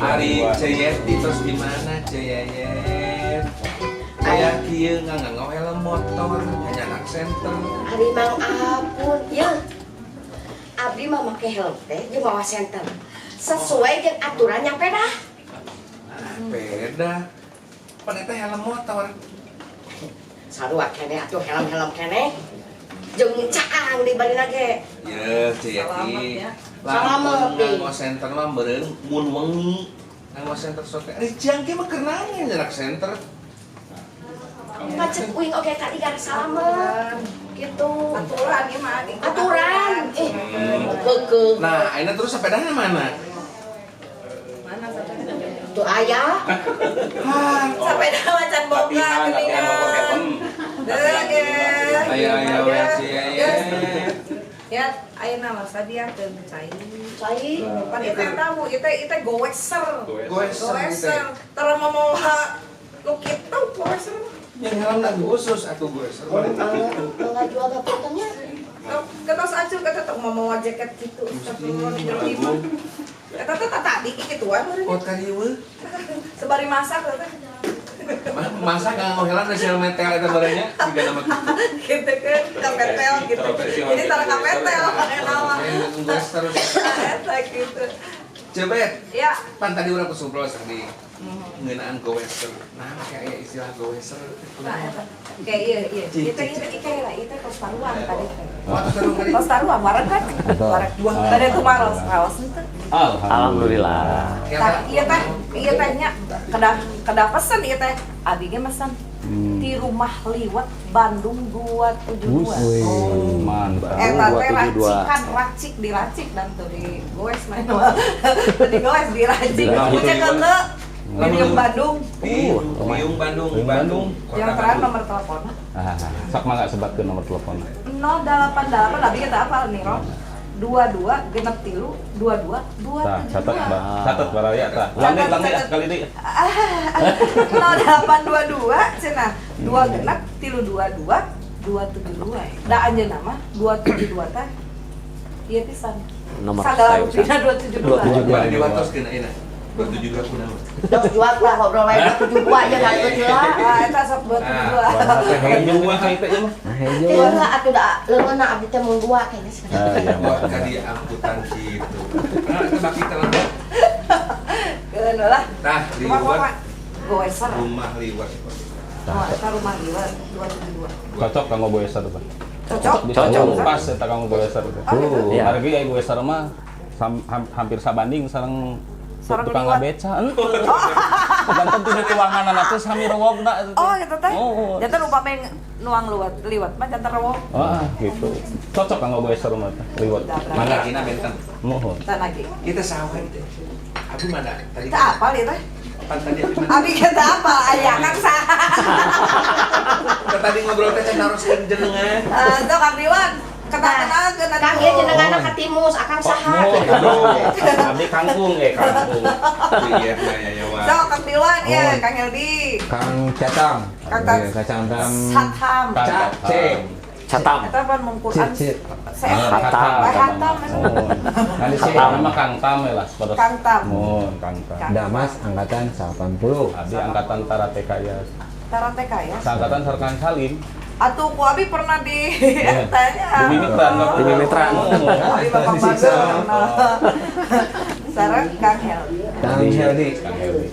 Ari Jayeti terus di mana Jayet? Kayak kieu nganggo helm motor, hanya anak center. Ari mang ampun, ya. Abdi mah make helm teh jeung mawa senter. Sesuai jeung aturan yang peda. Peda. Pan eta helm motor. Sarua kene atuh helm-helm kene. Jeung caang di balina ge. Ya, Jayeti. Salamet nganggo center mah meureun mun wengi. Nganggo center sote. Ari jangke mah keur nanya anak center. Macet uing oge ka digar salamet. Gitu. Aturan gimana? Aturan. Keukeuh. Nah, ayeuna terus sepedanya mana? Mana sepeda? Tuh aya. Sepeda macan boga geningan. Ayo si aya. Ya, ayeuna mah sadia teu cai. Cai. Pan itu tahu, itu goeser. Goeser. Terus mau lu kitu goeser. Yang helmna khusus atuh gue. Enggak jual gapotnya. Ketos acuh kata teu mau jaket kitu. Eta teh tadi kituan. Pot karieu. Sebari masak teh. Masa nganggo helm da sel metel eta barenya siga nama kitu. Gitu kan, kapetel gitu. Ini tara kapetel pakai nama. Gas terus. Eta gitu. Cebet. Ya. Pan tadi urang kesuplos di ngeunaan goeser. Nah, kayak istilah goeser. Nah, eta. Kayak iya. Itu kos taruhan tadi. Kos Waktu taruhan bareng kan? Bareng. Tadi itu maros kaos itu. Alhamdulillah. Iya teh nya kedah pesen ieu teh. Abi ge mesen di rumah liwat Bandung 272. Mantap. Eta teh racik diracik dan tuh di goes main di goes diracik. Punya ke Medium Bandung. Miung Bandung. Yang terakhir nomor telepon. Sok mah enggak sebatkeun nomor telepon. 088 tapi kita apa nih, Rom? 22 genep tilu 22 272. Catat baraya tah. Langit sekali deui. 0822 cenah 2 genep tilu 22 272. Da anjeunna mah 272 teh ieu pisan. Nomor sagala saya rupina 272. Diwatoskeun ayeuna. 272 kunaon? Dos jual lah ngobrol wae 72 aja kan heula. Ah eta sok 272. Hejo mah ka itu mah. Heula atuh da leungeunna abdi teh mun dua kayaknya sebenarnya. Buat ka di angkutan gitu. Nah, itu baki telan. Keun lah. Tah, liwat Goeser. rumah liwat. Oh, eta rumah liwat 272. Cocok kanggo goeser teh. Cocok? Pas eta kanggo goeser teh. Harga aya goeser mah hampir sabanding sareng tukang ngabeca. Ganten tina tiwanganana teh sami rewogna eta. Oh, gitu teh. Janten upame nuang liwat mah janten rewog. Gitu. Cocok kanggo goeser mah teh liwat. Mangga kina benten. Mohon. Tah lagi. Kita sawen teh. Abi mana? Tadi Tah apal ieu teh? pan tadi abi mana? Abi kata apa? Aya kang saha? Kita tadi ngobrol teh cenah harus jenengan. Tuh Kang Diwan, kenal-kenalkeun atuh. Kang ieu jenenganna ka Timus akang saha? Abdi kangkung kangkung. Iya ya wah. Tuh Kang Diwan ya, Kang Heldi. Kang Catang. Kang Kacang tam. Satham. Cacing. Catam. Eta pan mung Quran. Cit. Hatam. Hatam. Nanti sih Catam mah Kang Tam lah. Kang Tam. Mohon Kang Tam. Damas angkatan 80. Abdi angkatan Tarate Kaya. Tarate kaya. Angkatan Sarkan Salim. Atuh ku abi pernah di tanya. Di Mimikran. Di Mimikran. Di Bapak Bandung. Sareng Kang Heldi. Kang Heldi.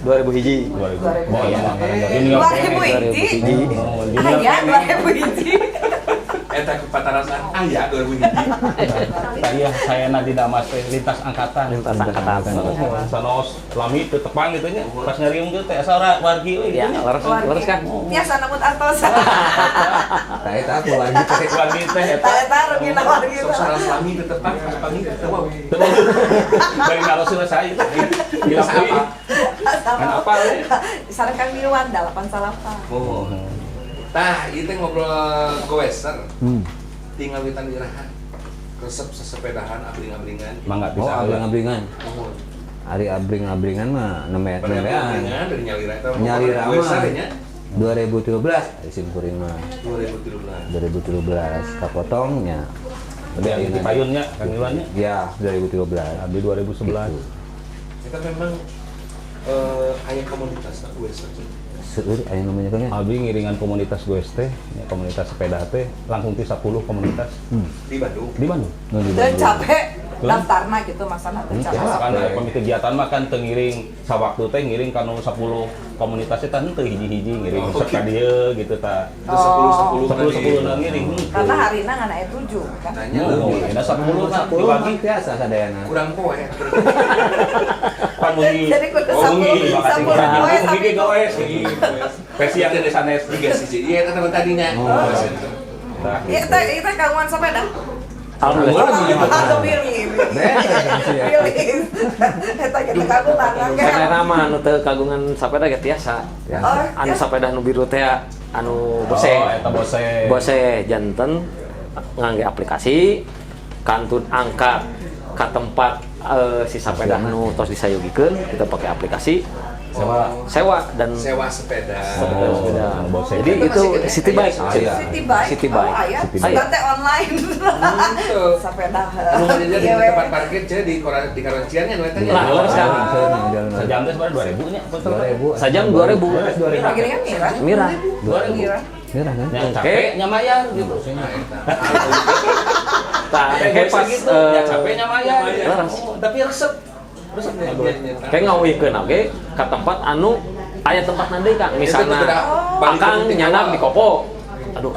2000 hiji. 2000. Oh iya. 2000 hiji. Aya 2000 hiji. Eta kepatarasan aya 2000 hiji. Saya di Damas teh lintas angkatan. Sanos lami teu tepang gitu nya. Pas ngariung teh asa wargi euy. Ya, leres kan. Ya sanamut artos. Tah eta aku lagi teh. Wargi teh eta. Eta rugina wargi. Sok sareng sami teu tepang, pas pangi teu wow. Dari narosin saya. Gila apa? Kan apa we? Sareng Kang Diwan 898. Oh. Tah, ieu teh ngobrol goeser. Tinggal witan iraha. Resep sesepedahan abring-abringan. Mangga Oh, bisa. abring-abringan. Ari abring-abringan mah nemean. Abringan dari Nyalira eta. Nyalira mah. Goeser nya 2013 simkuring mah. 2017. 2017 kapotongnya. Lebih di payunnya Kang Iwannya. Ya, 2013. Abdi 2011. Kita memang aya komunitas gue saja. Seueur aya namanya kan ya. Abi ngiringan komunitas gue teh, ya, komunitas sepeda teh langsung ti 10 komunitas Di Bandung. di Bandung. Dan capek daftarna gitu masana teu capek. Karena komite kegiatan mah kan teu ngiring sawaktu teh ngiring kanu 10 komunitas eta henteu hiji-hiji ngiring Oh, ka dieu gitu ta. Itu 10 10 ngiring. Karena harina ngana aya 7 kan. Nanya Oh, lebih. ada 10 kan Dibagi dibagi biasa sadayana. Kurang poe. kan mungi. Jadi kudu Oh, mungi, 10 makasih. poe Mungi ge gawe. Iya, Versi yang dari sanes. tiga sih. Iya, teman tadinya. Nah, Iya teh kagungan sepeda. Alhamdulillah. Pilih. Bener. Pilih. Eta kita kagungan kan. Karena nama anu teu kagungan sapeda ge tiasa. Oh, Anu sapeda nu biru teh anu bose. Oh, eta bose. Bose janten ngangge aplikasi kantun angkat ka tempat si sapeda nu tos disayogikeun kita pakai aplikasi sewa dan Sewa sepeda. sepeda. Bose. Jadi itu city bike. Iya. City bike. City bike. Oh, aya. City bike. Sudah teh online. Itu. Sepeda. Anu ngajajar di tempat parkir jadi di Karanciannya nu eta nya. Lah, terus kan. Sejam teh sebenarnya 2000 nya. 2000. Sajam 2000. Mira gini kan mira. Mirah. 2000. Mira. Mirah kan? Yang capek nyamayar gitu. Nah, eta. Tah Kayak pas gitu, ya capek nyamayar. Leres. Oh, tapi resep. Resep kayak ngawihkeun oge ka tempat anu aya tempat nanti Kang misalnya Itu udah balik ke Akang titik nyanap awal. di Kopo aduh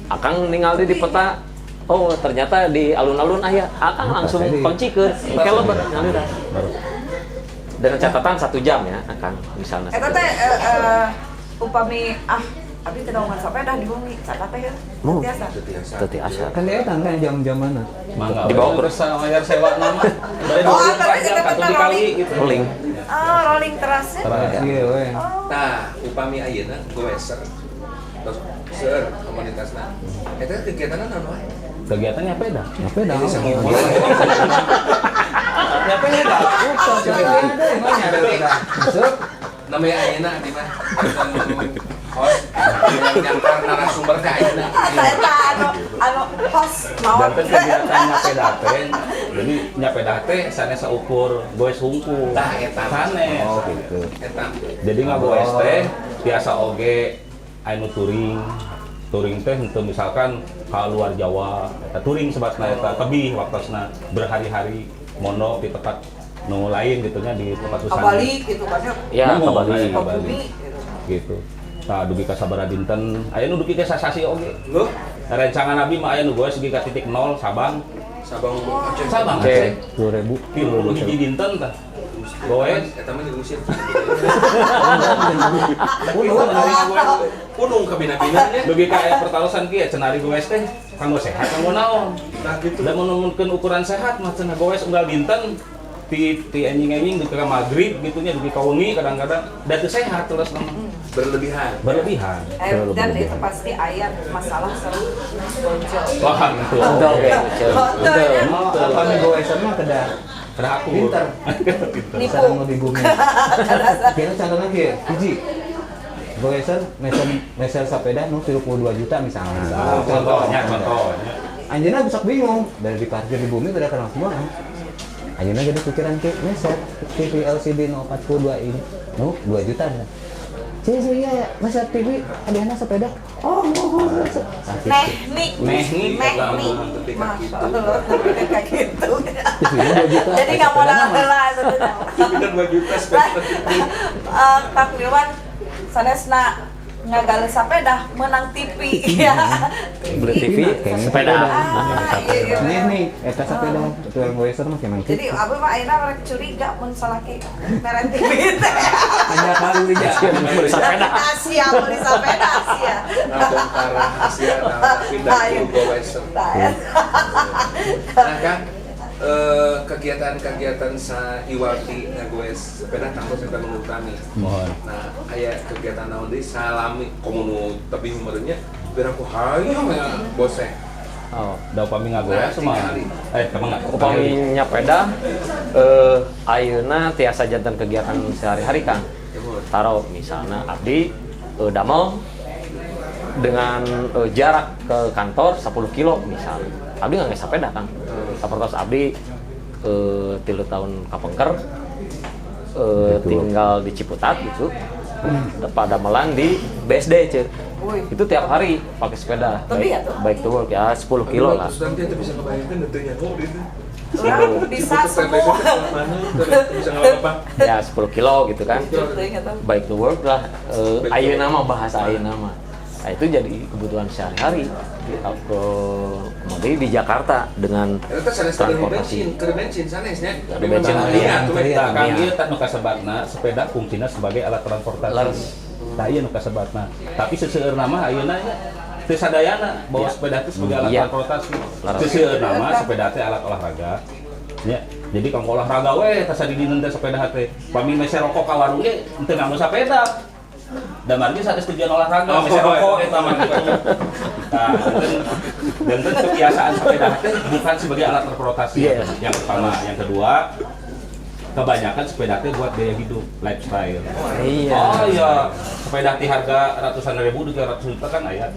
Akang ningali di peta oh ternyata di alun-alun aya Akang langsung kuncikeun kelebet ngalirah dengan catatan 1 jam ya Akang misalnya Eta teh upami abi teh daungan sepeda di bumi saka teh ya. Mau. Biasa. teu asa Kan dia kan jam-jam mana? Mangga. Dibawa terus bayar sewa nama. Dari Oh, 24 tapi jam kita satu pernah dikali rolling. gitu. rolling Rolling terasnya. Iya we. Nah, upami ayeuna goeser. Terus seueur komunitasna. Eta kegiatanna naon wae? Kegiatannya peda. Sepeda. Jadi sama Ya peda. Masuk. namanya ayeuna di mah host yang narasumber ka ayeuna. Eta anu host Dan naon. teh kegiatan nyapeda teh. Jadi nyapeda teh sanes saukur goes hungkul. Tah eta. Sanes. Oh gitu. Eta. Jadi ngagoes teh biasa oge anu touring. Touring teh untuk misalkan ka luar Jawa, eta touring sebatna eta tebih waktosna berhari-hari mondok di tempat nu lain gitunya di tempat usaha. Kabalik gitu kan ya. ya Nunggu, kabali aya Ke Bali. bumi. Gitu. Tah dugi ka sabaraha dinten, aya nu dugi ke sasasi oge. Lu Rencangan abi mah aya nu goes segi ka titik 0 Sabang. Sabang Aceh. Sabang Aceh. Aceh. 2000. Tilu hiji dinten tah. Goes Eta mah diusir. punung Punung ka bina-binanya. dugi ka aya pertarusan kieu cenari goes teh kanggo sehat kanggo naon. Nah gitu. Da menemukeun ukuran sehat mah cenah goes unggal dinten ti enjing-enjing dugi ka magrib gitunya dugi ka wengi kadang-kadang da teu sehat terus nama. Berlebihan. Berlebihan. Dan itu pasti aya masalah seru bonjol. Wah, itu. Udah, oke. Oh, kami goeser mah kedah Kada aku. pinter. Nipu. Sareng nu di bumi. Kira contohnya kieu, hiji. Goeser meser sepeda nu 32 juta misalnya. Contohnya. Anjeunna bisa bingung dari diparkir di bumi kada kana semua. Anjeunna jadi pikiran ke meser TV LCD 042 ini. Nu 2 juta. Cih ya, meser TV adana sepeda. Oh. Teknik. Teknik. Masya Allah, kayak gitu. TV 2 juta. Jadi nggak mau lah itu. Kita 2 juta sepeda. Kak Wilwan, sanesna ngagale sepeda menang TV ya. beli TV sepeda Iya. Nih, eta sepeda tukang goeser mah kemang. Jadi abi mah ayeuna rek curiga mun salaki merek TV teh. hanya kali ya. beli sepeda Asia beli sepeda Asia. Bongkar rahasia pindah ke goeser. Nah kan kegiatan-kegiatan sa Iwati ngagoes sepeda tanggo sepeda mengutami. Mohon. Nah, aya kegiatan naon deui salami komun tebing merenya beraku hayang ya bose. oh Da upami ngagoes semua. Kemang upami nyapeda ayeuna tiasa janten kegiatan sehari-hari Kang taro misalnya abdi damel dengan jarak ke kantor 10 kilo misalnya abdi nggak sepeda Kang sapertos abdi 3 tahun kapengker tinggal di Ciputat gitu. Pada melang di BSD cek. Wih. Itu tiap hari pakai sepeda. Tapi ya tuh. Baik to work ya 10 kilo lah. Terus nanti bisa ngebayangkan tentunya gitu. Orang bisa semua. Mana bisa ngelawan apa? Ya 10 kilo gitu kan. Contohnya tuh. Baik to work lah. Ayeuna mah bahasa ayeuna mah. Nah, itu jadi kebutuhan sehari-hari. Kemudian di Jakarta dengan Eta sanes kada transportasi. bensin sanesnya. Ada bensin, iya tuh. Nah, kang ieu tah nu kasebatna sepeda fungsina sebagai alat transportasi. Laras. Tah ieu nu kasebatna. Tapi seseueurna mah ayeuna nya teu sadayana bawa sepeda itu sebagai alat Iya. transportasi. Laras. Seseueurna mah sepeda teh alat olahraga. Ya. Jadi kalau olahraga we tah sadidina teh sepeda teh. Pami mese rokok ka warung ge teu nganggo sepeda. Dan margi saat tujuan olahraga, mese rokok eta mah gitu. Nah, dan kebiasaan sepeda teh bukan sebagai alat transportasi. Iya. Yang pertama, yang kedua, kebanyakan sepeda teh buat gaya hidup, lifestyle. Iya. Oh iya, sepeda teh harga ratusan ribu, 200 juta kan aya.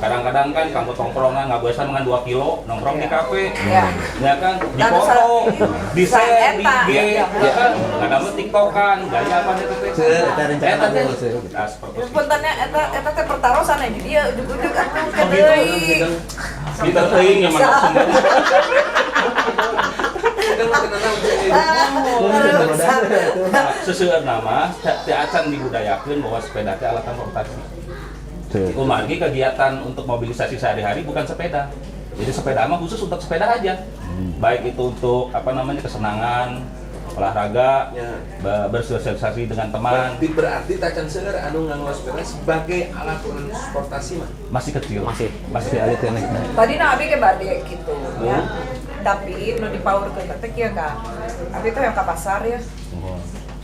Kadang-kadang kan kamu tongkrongan nggak biasa dengan 2 kilo nongkrong di kafe. Iya. Ya kan, di Dan foto, di share, di eta. IG, ya kan, kadang tiktokan, gaya apa itu teh. Eta rencana Eta teh. dulu, Nah, seperti itu. Puntennya eta teh pertarusan aja dia ujug-ujug atuh Oh ke gitu. deui. Di terting yang mana semua. Sesuai nama, teu acan dibudayakeun bahwa sepeda teh alat transportasi. Umargi kegiatan untuk mobilisasi sehari-hari bukan sepeda. Jadi sepeda mah khusus untuk sepeda aja. Baik itu untuk apa namanya kesenangan, olahraga, Ya. bersosialisasi dengan teman. Berarti tacan seueur anu nganggo sepeda sebagai alat transportasi mah. Masih kecil. Masih alit yang naik. Tadi na abi ke bade gitu ya. Tapi nu dipaurkeun teh kieu ka. Abi teh yang ka pasar ya.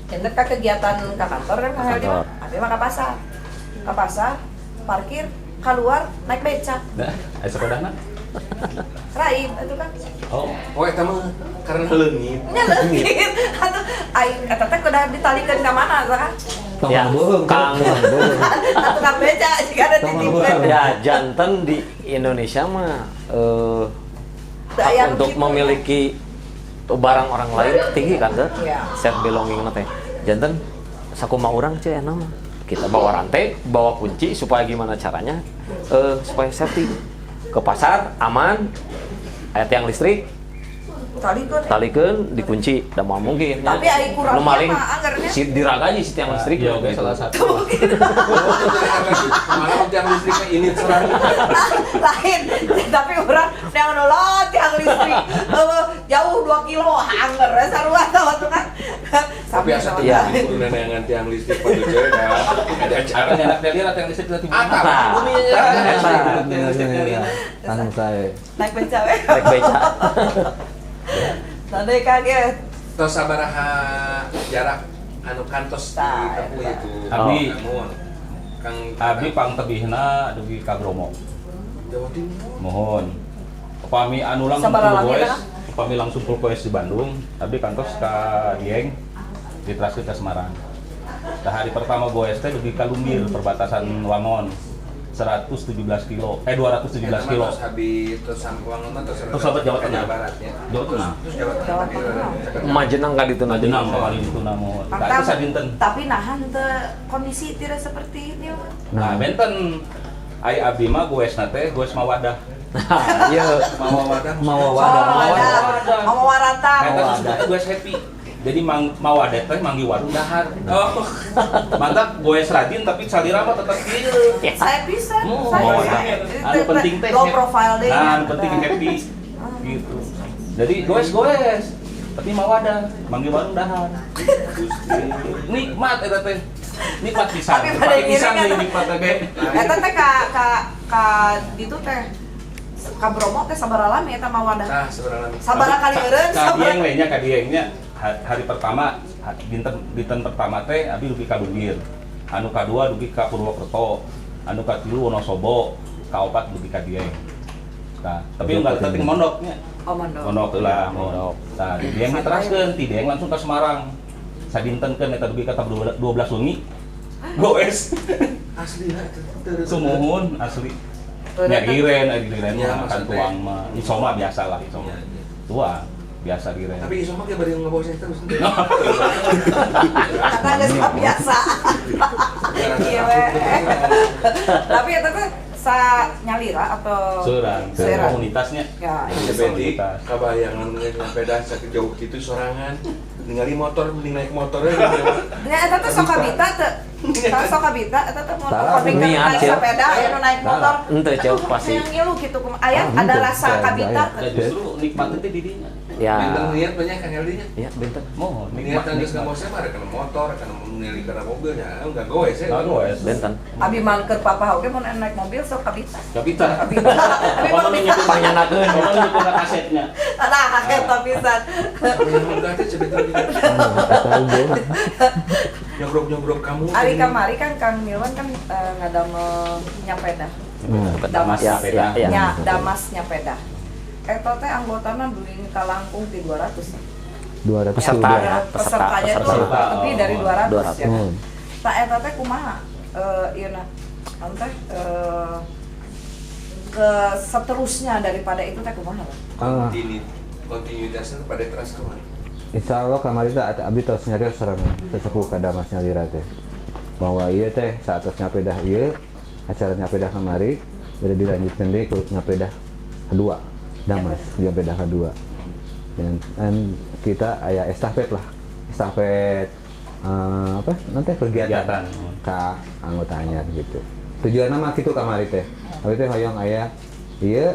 Cendet ka kegiatan ka kantor kan ka di mah. Abi mah ka pasar. Ka pasar, parkir, keluar naik beca. Nah, aya sepedana? Raib itu kan. Oh, Oh eta mah karena leungit. Nya leungit. Atuh aing eta teh kudu ditalikeun ka mana kan? Ya, Kang. Atuh ka beca jika ada titipkeun. Ya, jantan di Indonesia mah hak Yang untuk gitu. memiliki barang orang lain tinggi kan tuh. Iya. Self belonging teh. Jantan sakumaha urang ceu enak mah. Kita bawa rantai, bawa kunci supaya gimana caranya supaya safety. Ke pasar aman. Aya tiang listrik, Talikeun. talikeun dikunci, da moal mungkin. Tapi aya kurangnya Nu maling mah anggarnya. si diragaji si tiang listrik iya, juga oke, salah salah satu. Malah waktu yang listriknya ini serang. Lain, tapi orang yang nolot yang listrik jauh 2 kilo hanger sarua tuh kan. Tapi asa teh Iya. kudu neneangan tiang listrik pada ceueur ada cara. Akan enak lihat tiang listrik tiba-tiba. Atap bumi Tanggung saya. Naik beca we. Naik beca. Tadi kaget. Tos sabaraha jarak anu kantos ditempuh itu. Abi. Namun Kang Abi pang tebihna dugi ka Bromo. Jawa Timur. Mohon. Upami anu langsung Sabaraha full lagi goes, dah? upami langsung full goes di Bandung, abi kantos ka Dieng, ditransfer ke Semarang. Nah, hari pertama goes teh dugi ka Lumbir, perbatasan Wangon. 117 kilo, 217 kilo. Terus habis terus Sangkuang mah terus Terus sampai Jawa Tengah. Baratnya. Jawa Tengah. Terus Jawa Tengah. Majenang ka ditu na Jenang kali itu namun. Tak bisa dinten. Tapi nahan teh kondisi tidak seperti ini. Nah, benten ai abi mah goes nate, goes mawadah. Iya. Mawadah. Mau warata. Eta disebutnya goes happy. Jadi mawadah teh manggi warung dahar. Oh. Mantap goes rajin tapi salira mah tetap kieu. Saya bisa. Oh, Saya mau bisa. ada. Anu penting teh low happy. profile deh. Nah, anu penting happy. Gitu. Jadi goes tapi mawadah, manggi warung dahar. Nikmat eta teh. Nikmat pisan. Tapi pada Pake pisan ngiring nih eta. nikmat teh. Eta teh ka ditu teh ka Bromo teh sabaraha lami eta mah wadah. Nah, sebenarnya Sabaraha kali eureun Kadieng we nya kadiengnya hari pertama dinten pertama teh abi dugi ka Lumbir. Anu kadua dugi ka Purwokerto. Anu katilu Wonosobo, kaopat dugi ka Dieng. Nah, tapi enggak tetep mondoknya. Oh mondok. Mondok lah, mondok. Nah, di Dieng diteraskeun, ti Dieng langsung ka Semarang. Sadintenkeun eta dugi ka 12 wengi. Goes. asli lah itu. Sumuhun asli. Nya diren, diren Ya, mah makan maksudnya. tuang mah. Isoma biasa lah isoma. Tuang. biasa kira. Tapi isu mah kayak bari ngebawa saya terus. Karena ada suka biasa. Iya weh. Tapi itu tuh sa nyalira atau Seorang komunitasnya. Ya, Seperti kabayangan dengan sepeda sakit jauh gitu sorangan. Ningali motor, mending naik motornya gitu. nya eta teh sok kabita teh. Tah sok kabita eta teh motor Salah, pabrik niat, naik Cil. sepeda aya naik motor. Ente, Cil, Aduh, pasti. yang ngilu gitu aya ada rasa kabita. Nah, justru nikmatnya teh di dinya. Ya. Benteng niat banyak kan LD-nya. Ya, bentar. Mohon Niat dan geus mau saya mah ada kena motor, kena menilai karena mobilnya, enggak goes ya. Bentar. Abi mangker papa oge mun naik mobil sok kabita. Kapita. Kabita. Abi Kalau mah nunjukin Panyanakeun. kalau nunjukin kasetnya. Nah, eta pisan. Yang menggah teh sebetulnya Tahu dong. nyobrok kamu. Ari kamari kan Kang Milwan kan ngadamel nyapeda. Damas. Ya, ya, ya. Nya Damas nyapeda. Eta teh anggotana beli ka langkung ti 200. 200 Peserta sudah. ya. Pesertanya tuh peserta. lebih dari 200 ya. Hmm. Tak eta teh kumaha? Ieu na. Teh ke seterusnya daripada itu teh kumaha? Kontinuitasnya pada terus kemana? Insya Allah kamari teh ada abdi tos nyari sorangan sesepuh ka Damas nyalira teh. Bahwa ieu teh saat tos nyapedah ieu acara nyapedah kamari udah dilanjutkan deui ke nyapedah kedua. Damas nyapedah kedua. Dan kita aya estafet lah. Estafet apa nanti kegiatan ke anggota anyar gitu. Tujuan nama gitu kamari teh. Tapi teh hoyong aya ieu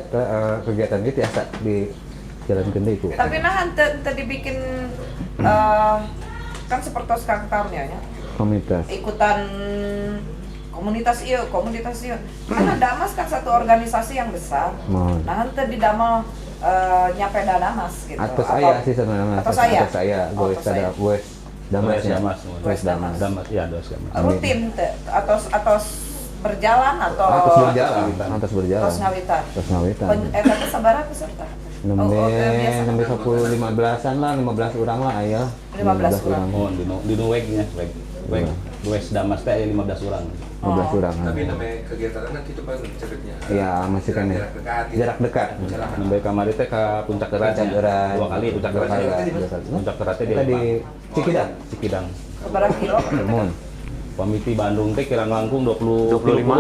kegiatan itu asa di jalan deui ku. Tapi nah teu dibikin kan seperti Kang tahunnya nya. Komunitas. Ikutan komunitas ieu. Karena Damas kan satu organisasi yang besar. Mohon. Nah, teu didamel nyapeda Damas gitu. Atas aya sih sebenarnya. Atas aya. Atas aya. Oh, Goes atas aya. ada Wes Damas ya. Wes Damas. Damas, ya Damas. Rutin teh atau berjalan atau Atas berjalan. Atas berjalan. Terus ngawitan. Terus ngawitan. Eta teh sabaraha peserta? Biasa. Nembe 10-15an lah, 15 orang lah aya. 15 orang. Mohon di nuwegnya, weg. Wes Damas teh aya 15 orang. 15 orang. Tapi namanya kegiatannya gitu Pak ceritanya. Iya, masih kan ya. Jarak dekat. Nembe kamari teh ka Puncak Kerat. Puncak Kerat. 2 kali Puncak Kerat. Puncak Kerat teh Kita di Cikidang. Sabaraha kilo? Mun. Pamiti Bandung teh kirang langkung 25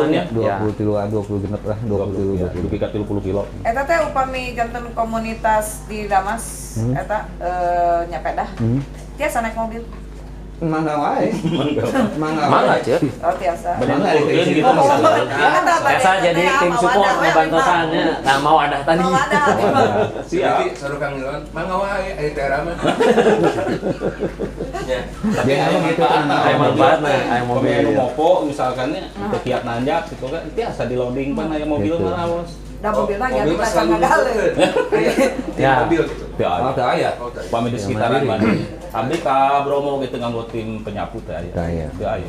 ya. 20 kiloan, 20 genep lah, 20 20 pikat 30 kilo. Eta teh upami janten komunitas di Damas eta nyapedah. Tiasa naik mobil. Mangga wae. Mangga Mana, wae. Cil? Oh, tiasa. Mangga Mungkin di gitu misalnya. Biasa jadi tim support ngebantosannya. Nah, mau ada tadi. Mau ada. Siap. Saru Kang Ilon, mangga wae aya teh rame. Ya. Tapi Dia aya gitu, manfaatna. aya manfaatna, aya mobil. Pemain mopo misalkannya kiat nanjak gitu kan. Tiasa di loading pan aya mobil Gitu. mah awas. Da mobilna Mobil ganti mah ka selalu ngagale. Ya. Mobil gitu. Teu aya. Oh, teu aya. Pami di sekitaran Bandung. Abdi ka Bromo gitu nganggo tim penyapu teh aya. Teu aya. Teu aya.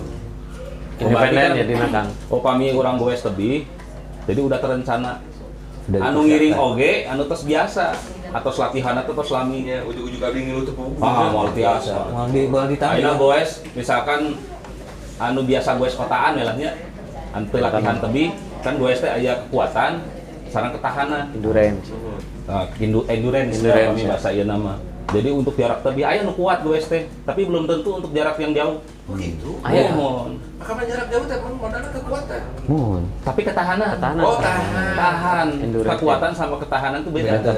Independen ya dina Kang. Upami urang goes tebih, jadi udah terencana. Udah Anu ngiring dipersiapkan. oge, anu tos biasa, atau latihan atau tos lami. Ya ujug-ujug abdi ngilu teu puguh. Mau biasa. Mau ditambah. Ayeuna goes, misalkan anu biasa goes kotaan we lah nya. Anu latihan tebih, kan goes teh aya kekuatan, sareng ketahanan. Endurance. Nah, endurance Endurance, ya. ya. Bahasa ieu nama. Jadi untuk jarak tebih aya nu kuat goes teh, tapi belum tentu untuk jarak yang jauh. Oh gitu. Aya. Mohon. Maka jarak jauh teh modalnya kekuatan. Mun. Tapi ketahanan. Ketahanan. Oh, tahan. Tahan. Endurance, Kekuatan sama ketahanan itu beda. Beda.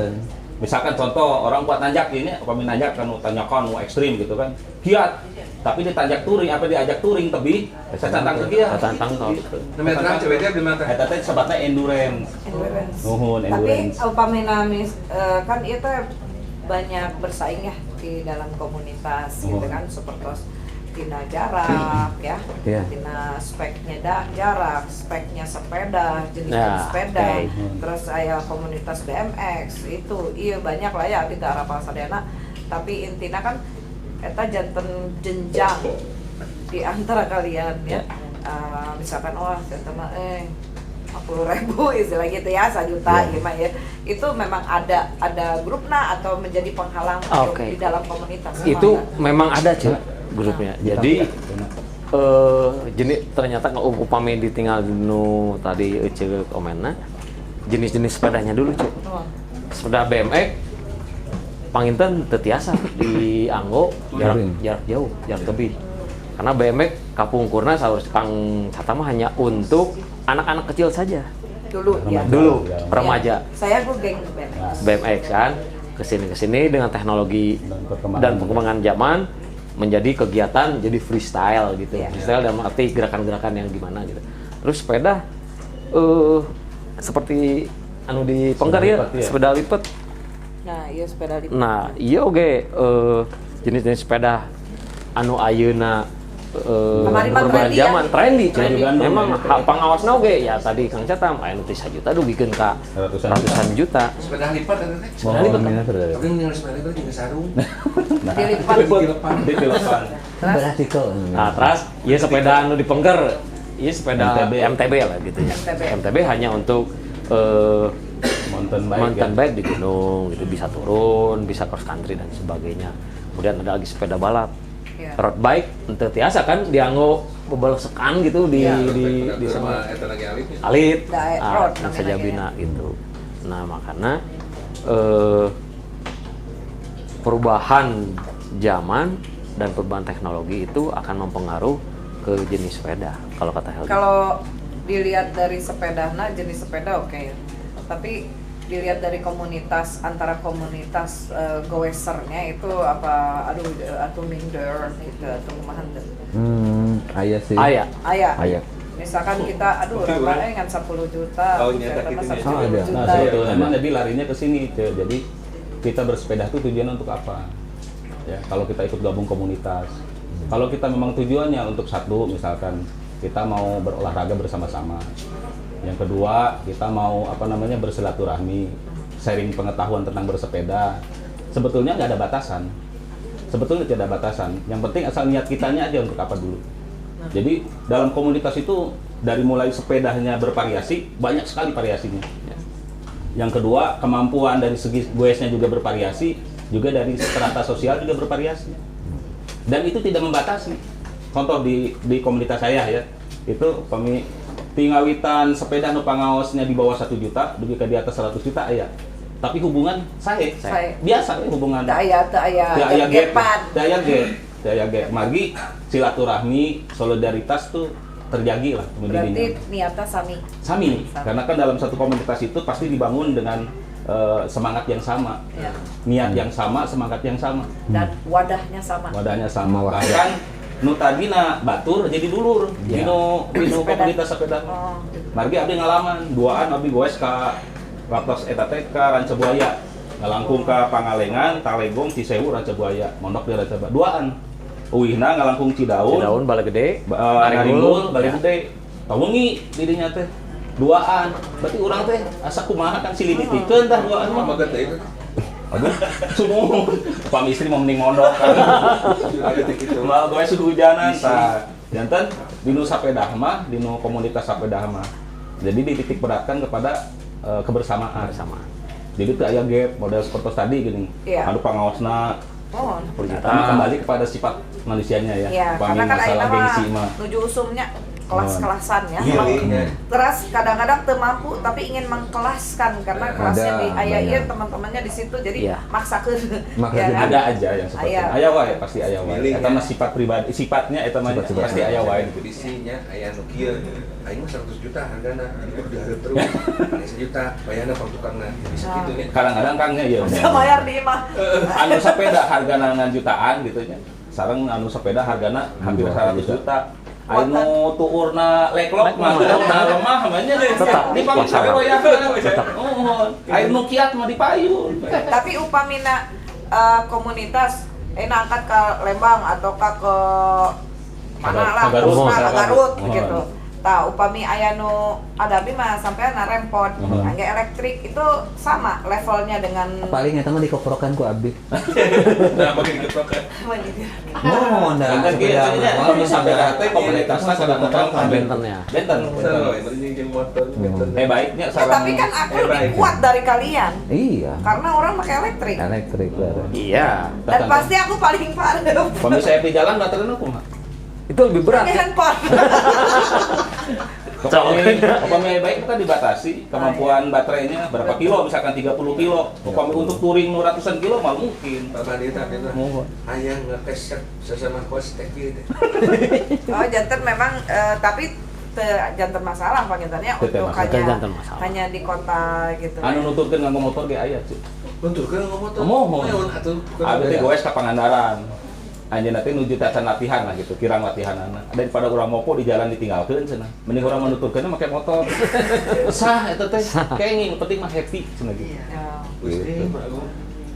Misalkan contoh orang kuat nanjak ini, upami nanjak kan tanjakan mau ekstrim gitu kan. Kiat. Tapi ditanjak touring, apa diajak touring tebih, sacantang ke kieu. Sacantang tau. Namanya terang cewek dia di mata. Eta teh sebatna endurance. Endurance. Nuhun, Tapi endurance. upami kan itu banyak bersaing ya di dalam komunitas gitu kan seperti tina jarak ya, Iya. tina speknya jarak, speknya sepeda, jenis Ya, sepeda, oke. terus aya komunitas BMX itu, iya banyak lah ya di daerah Pasadena. Tapi intinya kan eta janten jenjang di antara kalian ya. Misalkan wah janten mah 50.000 istilah gitu ya, 1 juta gimana ya. Itu memang ada grupna atau menjadi penghalang Oke. di dalam komunitas. Itu memang ada Cil grupnya. Jadi jenis ternyata upami ditinggal nu tadi Ece komenna jenis-jenis sepedanya dulu Cil. Sepeda BMX panginten teu tiasa dianggo jarak jauh, jarak tebih. Karena BMX kapungkurna saur Kang Tata mah hanya untuk anak-anak kecil saja. Dulu ya. Dulu Ya. remaja. Saya gue geng BMX. BMX kan kesini dengan teknologi dan perkembangan zaman menjadi kegiatan jadi freestyle gitu. Iya. Freestyle dalam arti gerakan-gerakan yang gimana gitu. Terus sepeda seperti anu di Penggar ya, sepeda lipat. Nah, iya sepeda lipat. Nah, iya oge jenis-jenis sepeda anu ayeuna Kemarin mah perubahan trendy zaman ya. trendy. Juga Memang trendy. pangawasna oge ya tadi Kang Catam aya nu 3 juta dugikeun ka ratusan juta. Sepeda lipat ada teh. Sepeda lipat. Tapi yang sepeda lipat juga sarung. Dilipat. Dilepan. Berarti kok. Nah, terus ieu sepeda anu di Penggar, ieu sepeda MTB. MTB lah gitu ya. MTB hanya untuk Mountain mountain ya. bike di gunung gitu, bisa turun, bisa cross country dan sebagainya. Kemudian ada lagi sepeda balap. Iya. Road bike ente tiasa kan dianggo bebalesekan gitu di sama sana. eta lagi alit. Alit, Road dan namanya sajabina gitu. Nah, makanya perubahan zaman dan perubahan teknologi itu akan mempengaruhi ke jenis sepeda kalau kata Helgi. Kalau dilihat dari sepedana, jenis sepeda oke ya. Tapi dilihat dari komunitas, antara komunitas goesernya itu apa, aduh minder gitu, atau kumaha teh. Aya sih. Aya. Aya. Misalkan kita, raba ngan 10 juta, Oh, nyata misalkan gitu ya. 10 ada. juta. Nah, sebetulnya jadi larinya ke sini, jadi kita bersepeda itu tujuan untuk apa? Ya, kalau kita ikut gabung komunitas, kalau kita memang tujuannya untuk satu, misalkan kita mau berolahraga bersama-sama. Yang kedua, kita mau bersilaturahmi, sharing pengetahuan tentang bersepeda. Sebetulnya nggak ada batasan. Sebetulnya tidak ada batasan. Yang penting asal niat kitanya aja untuk apa dulu. Jadi dalam komunitas itu dari mulai sepedanya bervariasi, banyak sekali variasinya. Yang kedua, kemampuan dari segi goesnya juga bervariasi, juga dari strata sosial juga bervariasi. Dan itu tidak membatasi. Contoh di komunitas saya ya, itu tingawitan sepeda nu pangaosnya di bawah 1 juta, dugi ke di atas 100 juta aya. Tapi hubungan saya biasa hubungan. Teu aya gepan. Teu aya gap. Margi silaturahmi, solidaritas tuh terjadi lah Berarti niatnya sami. Karena kan dalam satu komunitas itu pasti dibangun dengan semangat yang sama. Ya. Niat yang sama, semangat yang sama. Dan wadahnya sama. Wadahnya sama. Bahkan nu tadina batur jadi dulur dino komunitas sepeda. Oh. Margi abdi ngalaman duaan abdi goes ka Laptos eta teh ka Rancabuaya, ngalangkung ka Pangalengan, Talegong, Cisewu, Rancabuaya, mondok di Rancabuaya. Duaan. Uwihna ngalangkung Cidaun, Bale Gede, Naringgul, Bale Gede. Tawengi di dinya teh. Duaan. Berarti urang teh asa kumaha kan siliditikeun dah duaan mah. Maget teh. Aduh, sumo. Suami istri mau mending mondok kan. Ada gitu. Mal goes hujanan tah. Janten dinu sapeda mah, dinu komunitas sapeda mah. Jadi dititik beratkan kepada kebersamaan. Jadi tuh aya gap model seperti tadi gini. Iya. Anu pangaosna tapi kembali kepada sifat manusianya ya. Iya, Upami karena kan masalah ayeuna gengsi mah mah. nuju usumnya kelas-kelasan ya. Iya, iya. Terus kadang-kadang teu mampu tapi ingin mengkelaskan karena kelasnya Ada, di aya ieu banyak. teman-temannya di situ jadi Iya. maksakeun. Maksakeun. kan? Ada aja yang seperti Aya. itu. Aya wae pasti aya wae. Milih, Eta ya. mah sifat pribadi, sifatnya eta mah Sifat-sifat. pasti aya wae. Kondisinya aya nu kieu. Aing mah 100 juta hargana. Jadi kudu dihareup terus. Aya 1 juta bayarna pang tukangna. Bisa kitu nya. Kadang-kadang kangnya ya. Bisa bayar di imah. Anu sepeda hargana ngan jutaan gitu nya. Sareng anu sepeda hargana hampir 100 juta. Anu tuurna leklok mah lemah mah nya. Tetap. Di pangsa royakeun. Anu kiat mah dipayun. Tapi upamina komunitas angkat ke Lembang atau ke mana lah, Ke Garut. Pusna, ke Garut Oh. gitu. Tah upami aya nu adabi mah sampean rempot, angge elektrik itu sama levelnya dengan Paling eta mah dikoprokan ku abdi. Nah, makin keprokan. Mohon dah. Kan kieu nya kalau sabeda teh komunitasna kadang-kadang Benten ya. Benten. Salah, mending jeung motor. Baiknya Ya, tapi kan aku lebih kuat dari kalian Iya. karena orang pakai elektrik. Elektrik lah. Iya. Dan pasti aku paling parah. Kalau saya di jalan baterai aku mah. Itu lebih berat Pakai ya. handphone. Upami baik kita dibatasi kemampuan baterainya berapa kilo, misalkan 30 kilo. Upami untuk touring ratusan kilo mah mungkin. Pak Badita itu ayah ngekeset sesama kos teh kieu teh. Oh, jantan memang tapi jantan masalah pangintannya Teu untuk masalah. Jantan masalah. hanya di kota gitu. Anu nuturkeun nganggo motor ge aya, Cuk. Benturkeun ngomong tuh. Mohon. Atuh. Abi teh goes ka Pangandaran. Anjeunna teh nuju tacan latihan lah gitu, kirang latihanana. Daripada urang mopo di jalan ditinggalkeun cenah. Mending urang menuturkeun make motor. Sah eta teh. Kenging penting mah happy cenah gitu. Ya. Gusti,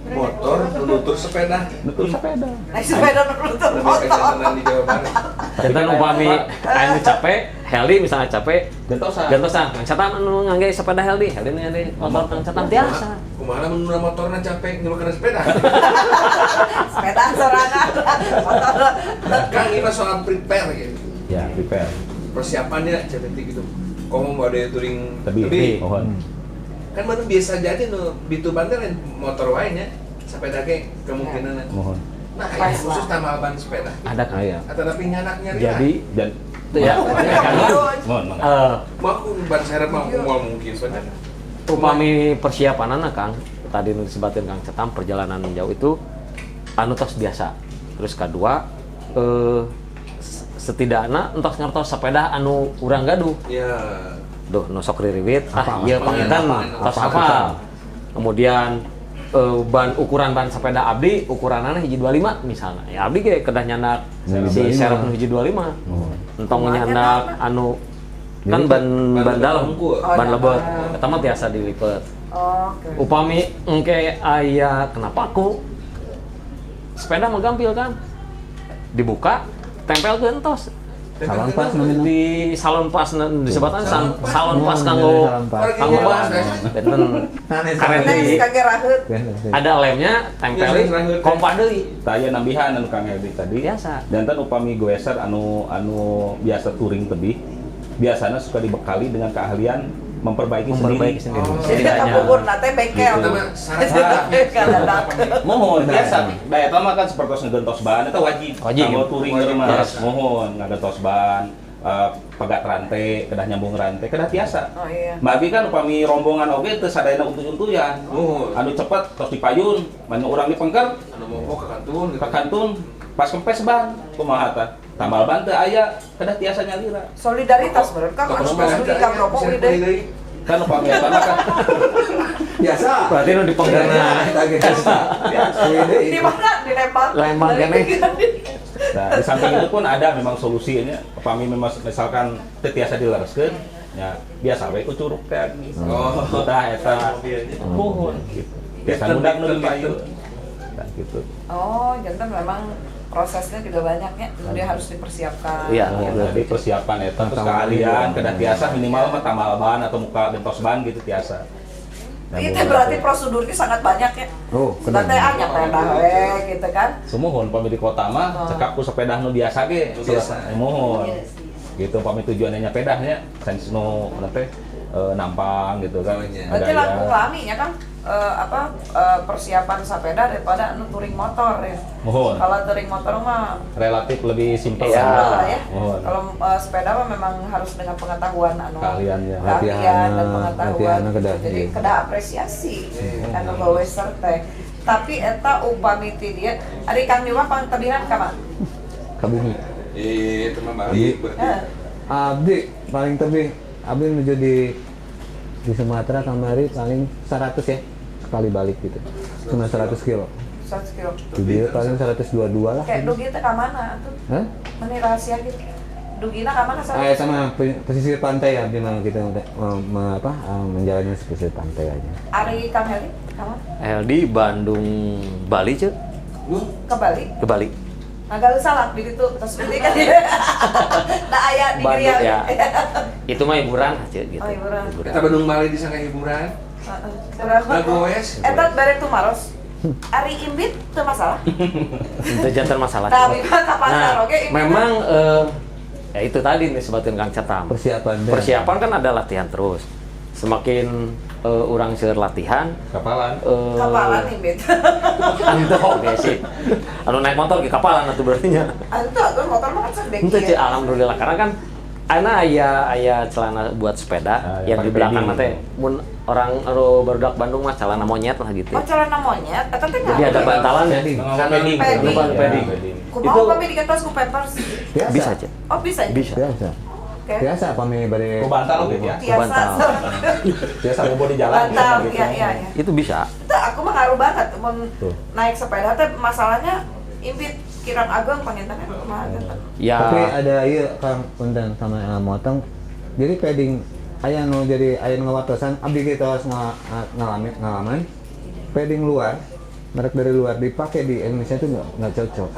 motor nutur sepeda. Nutur sepeda. Naik sepeda nuntut Lebih motor. kesenangan di Jawa Barat. Jantan upami anu capek, Heldi misalnya capek, Gentosan. gantosan, ngangcatan anu ngangge sepeda Heldi ngangge motor ngangcatan tiasa. Kumaha mun motorna capek nyuruh sepeda. Sepeda sorangan. Motor. Kang ini soal prepare gitu. Ya, prepare. Persiapannya seperti gitu. Komo mau ada touring Tebih. Mohon. Kan mana biasa jadi nu bitu banter motor wae nya sepeda ge kemungkinan. Mohon. Nah, ini khusus tambah ban sepeda. Ada kan? Aya. Atau tapi nyanak nyari. Jadi Dan itu ya. mohon, mohon. Mau aku ban serep mau mau mungkin sebenarnya. Upami persiapan anak Kang, tadi nu disebatin Kang Cetam perjalanan jauh itu anu tos biasa. Terus kedua setidaknya entos ngertos sepeda anu urang gaduh. Ya. Duh, nu sok ririwit. Ieu Apa? pangitan mah tos hafal. Kemudian ukuran ban sepeda abdi ukuranana hiji 25 misalnya. Ya abdi ge kedah nyandak si serep nu hiji 25. Entong nyandak anu kan ban dalam, ban lebet. Eta mah biasa dilipet. Oke. Upami engke aya kenapa aku sepeda mah gampil kan? Dibuka, tempel ke entos. Salon pas namanya. Di salon pas disebutkan salon pas kanggo kanggo ban. Benten keren Next deui. kage raheut. Ada lemnya, tempel kompak deui. Taya nambihan anu Kang Heldi tadi. Biasa. Jantan upami goeser anu biasa touring tebih. Biasanya suka dibekali dengan keahlian memperbaiki sendiri. Jadi kapupur nate bengkel. Itu mah syarat. Mohon biasa. Da eta mah kan seperti ngegentos ban eta wajib. Wajib. Kanggo touring Wajib. mah mohon ngagentos ban, pegat rantai, kedah nyambung rantai, kedah tiasa. Oh iya. Mabi kan upami rombongan oge teu sadayana untuy-untuyan. Anu cepet tos dipayun, mana urang dipengker Anu mau ke kantun gitu. ka kantun pas kempes ban kumaha tah. Tambal ban teu aya, kedah tiasa nyalira. Solidaritas bener kan anu pas beli Kang rokok deui. Kan upami eta mah kan Biasa. Berarti nu dipenggerna. Di mana dilempar? Lempar kene. nah, di samping itu pun ada memang solusinya. Upami memang misalkan teu tiasa dilereskeun, ya biasa we ku curug teh. Oh. Tah eta mohon gitu. Biasa mudah nu dipayun. Nah, gitu. Oh, jantan memang prosesnya juga banyak ya. Dia harus dipersiapkan. Iya. Jadi persiapan eta terus keahlian, kedah tiasa minimal mah tambal ban atau muka bentos ban gitu tiasa. Itu berarti prosedurnya sangat banyak ya. Oh, Sebenarnya nyepeda we gitu kan. Semohon pami di kota mah cekap ku sepeda nu biasa ge. Biasa. Mohon. Gitu pami tujuannya nyepedahnya sanes nu teh nampang gitu kan. Berarti langkung lami ya kan persiapan sepeda daripada anu touring motor ya. Mohon. Kalau touring motor mah Relatif lebih simpel Iya. simpel lah ya. Mohon. Kalau sepeda mah memang harus dengan pengetahuan anu Keahliannya. keahlian dan pengetahuan. Latihanna kedah. Jadi kedah apresiasi anu gawe teh. Tapi eta upami ti dia ari Kang Dewa pangtebihan ka mah? Kabumi. Itu mah balik berarti. Abdi paling tebih. Abdi menuju di Sumatera kamari paling 100 ya sekali balik gitu. Cuma 100 kilo. 100 kilo. Di dia paling 122 lah. Kayak dugi teh ka mana atuh? Hah? Mana rahasia gitu? Dugina ka mana Sama pesisir pantai ya, di mana kita udah menjalani pesisir pantai aja. Ari Kang Heli, ka mana? LD Bandung Bali ceu. Ke Bali. Ke Bali. Agak salah di situ terus beli kan dia. Da aya di Bandung Gria. ya. Itu mah hiburan aja gitu. Oh, hiburan. Kita Bandung Bali disangka hiburan. Ngagoes. Eta bare tuh maros. Ari imbit teu masalah. Itu jantan masalah. Tapi mah ka pasar Nah, oge imbit. memang ya itu tadi nih sebatin Kang Cetam. Persiapan kan ada latihan terus. Semakin orang seueur latihan, Kapalan. kapalan imbit. anu oke sih. Anu naik motor ke kapalan atuh berarti nya. Atuh motor mah kan sedek. Itu alhamdulillah karena kan Ana aya celana buat sepeda yang di pakai belakang padding. teh mun orang barudak Bandung mah celana monyet lah gitu. Oh, celana monyet, eta teh Jadi ada bantalan ya. Padding. Padding. Padding. Padding. Kumaha Itu- kami digantos ku Pampers? Bisa aja. Oh, bisa. Bisa. Biasa. Oke. Biasa pami bade. Ku bantal oke ya. Biasa. Bantal. Biasa bobo di jalan. Bantal, gitu. iya. Itu bisa. Itu aku mah ngaruh banget mun Tuh. naik sepeda teh masalahnya impit kirang ageng pangintennya kumaha eta. Ya. Tapi ada ieu Kang punten sama motong. Jadi padding aya nu jadi aya ngawatosan abdi kita ngalaman padding luar merek dari luar dipakai di Indonesia itu nggak cocok.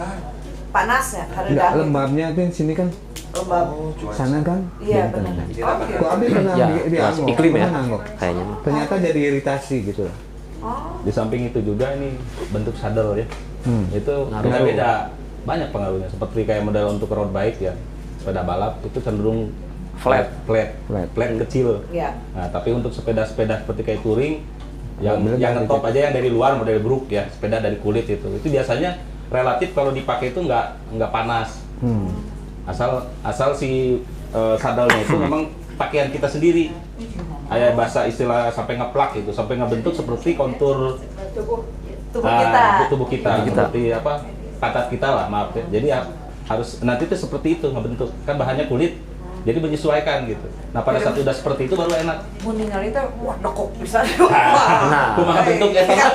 Panas ya, Nggak hareudah. lembabnya tuh sini kan Lembab. sana kan. Iya, Benten. benar. Tidak Oh, Ku abdi pernah Ya, di luas Anggo, iklim ya. pernah Anggo. Kayaknya mah. Ternyata jadi iritasi gitu. Oh, Di samping itu juga ini bentuk saddle ya. Itu Ngaruh. beda-beda. Banyak pengaruhnya. Seperti kayak model untuk road bike ya. Sepeda balap itu cenderung Flat. flat kecil. iya. Nah, tapi untuk sepeda-sepeda seperti kayak touring yang Modelnya yang dari top aja yang dari luar model brook ya, sepeda dari kulit itu biasanya relatif kalau dipakai itu nggak panas. Asal si saddle-nya itu memang pakaian kita sendiri. Ada bahasa istilah sampai ngeplak gitu, sampai ngebentuk seperti kontur Tubuh ah, kita. tubuh kita, Tubuh kita. seperti apa pantat kita lah, maaf ya. Jadi ya, harus nanti itu seperti itu ngebentuk, kan bahannya kulit, jadi menyesuaikan gitu. Nah pada saat udah seperti itu baru enak. Mun ningali teh wah dekok bisa. Nah, Kumaha bentuk eta mah.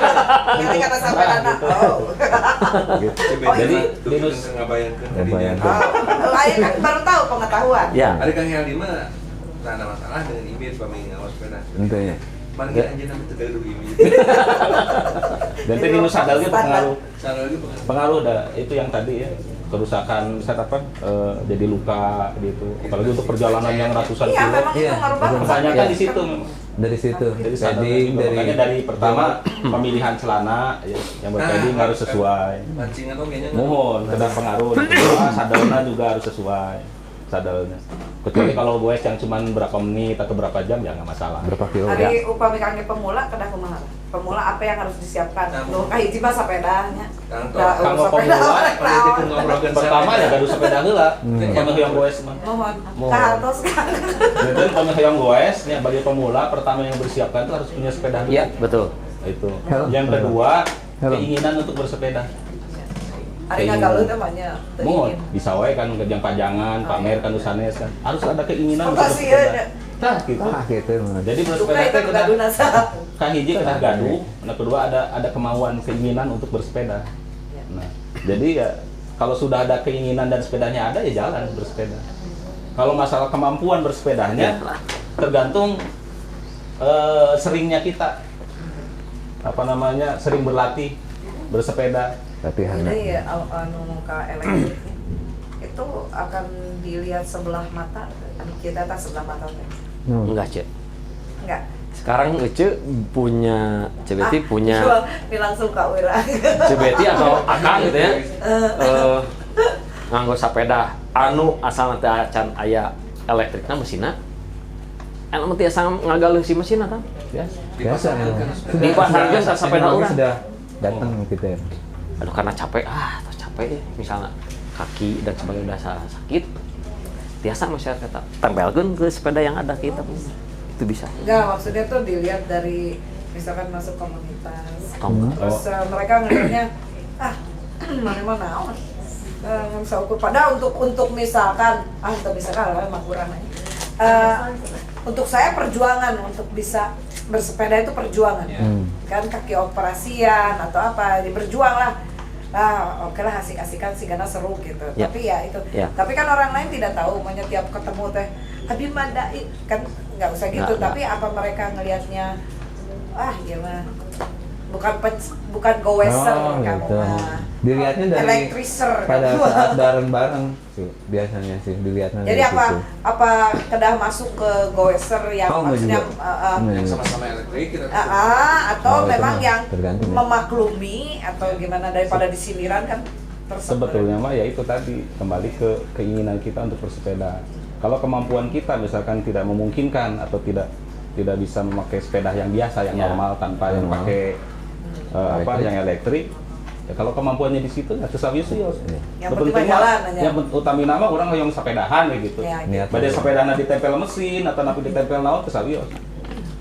Ini kata sampai Nah, anak. gitu. Oh. Gitu. Oh, Jadi itu Linus ngabayangkeun Ngabayangkeun. tadinya. Oh, Aing kan baru tahu pengetahuan. ya. Ada Kang Heldi mah tak ada masalah dengan image pami ngawas sepeda. Tentunya. Mangga anjeunna teh teu gaduh image. dan tadi Linus saddle-nya pengaruh Salah lagi pengen. pengaruh ada itu yang tadi ya, kerusakan misalnya apa jadi luka gitu, apalagi untuk perjalanan yang ratusan Iya, kilo. memang itu Iya, ngaruh banget. Kebanyakan Iya. di situ memang. Dari situ. Jadi saddle Padding juga. dari Makanya dari pertama pemilihan celana ya, yang berpadding harus sesuai. Pancingan oke nya. Mohon kedap pengaruh. Kedua, saddle-nya juga harus sesuai saddle-nya. Kecuali kalau goes yang cuma berapa menit atau berapa jam ya nggak masalah. berapa kilo? Hari upami kangge pemula kedah kumaha? Pemula apa yang harus disiapkan? Nuh kahiji mah sepedanya. Kang Da, Kanggo sepeda pemula, orek pada naon. itu ngobrolkeun Pertama ya gaduh sepeda heula, pameh yang goes mah. Mohon. Mohon. Kahartos kan. Dan pameh yang goes ya bagi pemula pertama yang bersiapkan itu harus punya sepeda heula. Iya, betul. Itu. Helm. Yang kedua, Helm. keinginan untuk bersepeda. Ari ngagaluh teh mah nya. teu Mohon ingin. bisa wae kan kerjang pajangan, pamer kan usanes kan. Harus ada keinginan untuk Sportasi bersepeda. ya. Nah, gitu. Ah gitu. Jadi Duka bersepeda itu teh kena gaduh nasa. kan hiji kena gaduh, nah kedua ada kemauan, keinginan untuk bersepeda. Nah, jadi ya kalau sudah ada keinginan dan sepedanya ada ya jalan bersepeda. Kalau masalah kemampuan bersepedanya tergantung seringnya kita sering berlatih bersepeda. Latihan. Jadi anu ka elektrik itu akan dilihat sebelah mata. Kita tak sebelah mata teh. Enggak, Cek. Enggak. Sekarang Ece punya, Cebeti punya Ini langsung ka urang. Cebeti atau Akang gitu ya. Nganggo sepeda anu asal nanti acan aya elektrikna mesinna. Anu teh asal ngagaluh si mesinna kan. Biasa. Biasa ya. Dipasarkan sa sepeda teknologi urang. sudah datang kita ya. Aduh karena capek, terus capek ya, misalnya kaki dan sebagainya udah sakit, biasa masyarakat tempelkan ke sepeda yang ada kita pun itu bisa. Enggak, maksudnya tuh dilihat dari misalkan masuk komunitas. Terus Oh. mereka ngelihatnya mana naon. Nggak bisa ukur. Padahal untuk misalkan untuk misalkan lah emang kurang aja. Untuk saya perjuangan untuk bisa bersepeda itu perjuangan. Kan kaki operasian atau apa, berjuang lah. Oke lah asik-asikan sih karena seru gitu. Ya. Tapi ya itu. Ya. Tapi kan orang lain tidak tahu, maunya tiap ketemu teh Habib Madai kan nggak usah gitu. Nggak. Tapi apa mereka ngelihatnya ya mah bukan goweser kamu gitu. mah. Dilihatnya dari Elektriser pada kamu. saat bareng-bareng sih biasanya sih dilihatnya. Jadi dari situ. apa kedah masuk ke goweser yang Oh, nggak maksudnya juga. Yang sama-sama elektrik kita. atau Oh, itu memang mah yang tergantung ya. memaklumi atau gimana daripada disindiran kan Sebetulnya mah ya itu tadi kembali ke keinginan kita untuk bersepeda. Kalau kemampuan kita misalkan tidak memungkinkan atau tidak bisa memakai sepeda yang biasa yang Ya. normal tanpa yang Normal. pakai yang elektrik, Ya, kalau kemampuannya di situ ya kesawius sih. Yang penting jalan aja. Yang utami nama orang yang sepedahan kayak gitu. Ya, Niat Pada dulu. sepedana ditempel mesin atau napi ditempel naon kesawius.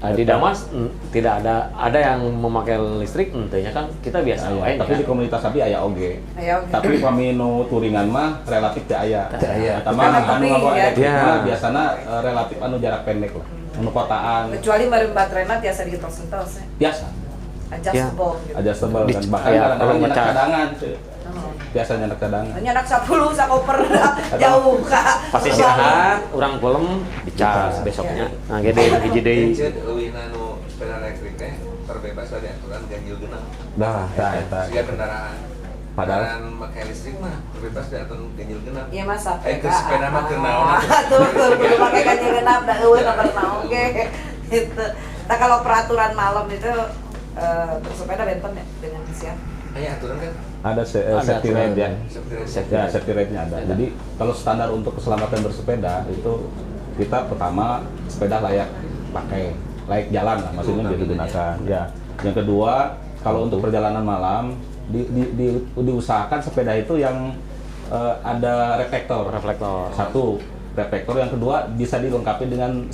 Di Damas tidak ada yang memakai listrik, entahnya kan kita biasa Aya, main tapi ya. di komunitas abi aya oge. Aya oge. Tapi pamino touringan mah relatif teu aya. Teu aya. Eta mah Karena anu tepi, ngabawa ya. elektrik Ya. mah biasana relatif anu jarak pendek lah. Anu kotaan Kecuali meureun baterainya tiasa ditos-tos ya. biasa. Adjustable gitu. Aja sebel kan Di- bahkan aya, kadang-kadang kalau nyenak ngecas. cadangan. Oh. Biasanya nyenak cadangan. Hanya anak 10 sakoper jauh kak. Pas istirahat, orang pelem dicas besoknya. Nah, gede hiji deui. Encet eueuh anu sepeda elektrik teh terbebas dari aturan ganjil genap. Dah, Tah eta. Siga kendaraan. Padahal- Kendaraan pakai listrik mah terbebas dari aturan ganjil genap. Iya masa. Ke sepeda mah keur naon? Tuh, kudu pakai ganjil genap da eueuh nomor naon ge. Gitu. Nah, kalau peraturan malam itu bersepeda benten ya dengan siang. Aya aturan kan? Ada safety aturan. rate ya. Seperti Ya, safety rate-nya ada. Jadi kalau standar untuk keselamatan bersepeda itu kita pertama sepeda layak pakai, layak jalan lah, maksudnya Itu digunakan. Ya. Yang kedua, kalau untuk perjalanan malam diusahakan sepeda itu yang ada reflektor. Reflektor. Satu, reflektor. Yang kedua bisa dilengkapi dengan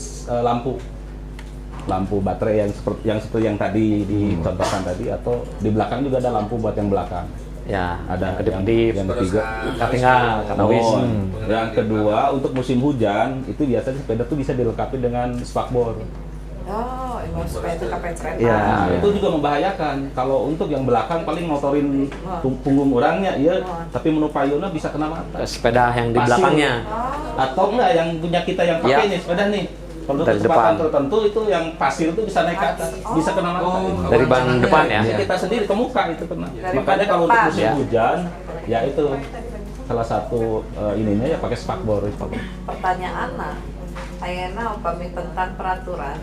lampu baterai yang seperti yang tadi dicontohkan tadi, atau di belakang juga ada lampu buat yang belakang. Ya, Ada kedip-kedip. yang ketiga. Katingal, katawis. Oh, yang kedua untuk musim hujan itu biasanya sepeda tuh bisa dilengkapi dengan spakbor. Oh, emang supaya itu kapecret. Iya. Nah, itu juga membahayakan. Kalau untuk yang belakang paling motorin punggung orangnya, iya, tapi menupayuna bisa kena mata. Sepeda yang di Pasir. belakangnya. Atau enggak yang punya kita yang pakai Iya. nih sepeda nih. Kalau Dari kecepatan depan. tertentu itu yang pasir itu bisa naik ke atas, bisa kena mata. Oh, Dari ban depan ya. Jadi kita sendiri ke muka itu kena. Dari Makanya ban kalau untuk depan, musim ya. hujan, ya itu salah satu ininya ya pakai spakbor. Pertanyaan nah, ayeuna upami tentang peraturan,